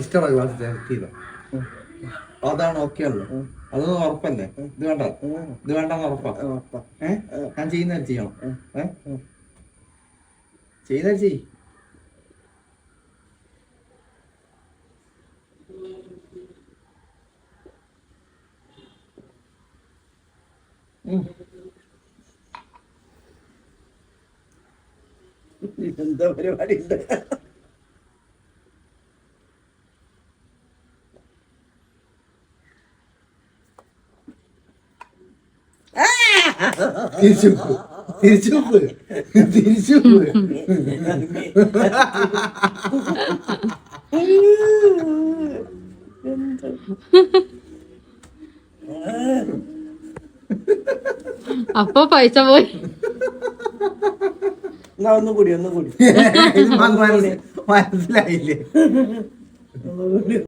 ഇഷ്ടമുള്ള ഗ്ലാസ് ചെയ്തോ. അതാണ് ഓക്കെ ഉള്ളു. അതൊന്നും ഉറപ്പല്ലേ? ഇത് വേണ്ട, ഇത് വേണ്ടെന്ന് ഉറപ്പാ. ഞാൻ ചെയ്യുന്ന ചെയ്യണം. ചെയ്യുന്ന ചെയ്. എന്താ പരിപാടി ഉണ്ട്? തിരിച്ചു അപ്പൊ പൈസ പോയി. ഒന്നുകൂടി മനസ്സിലായില്ലേ?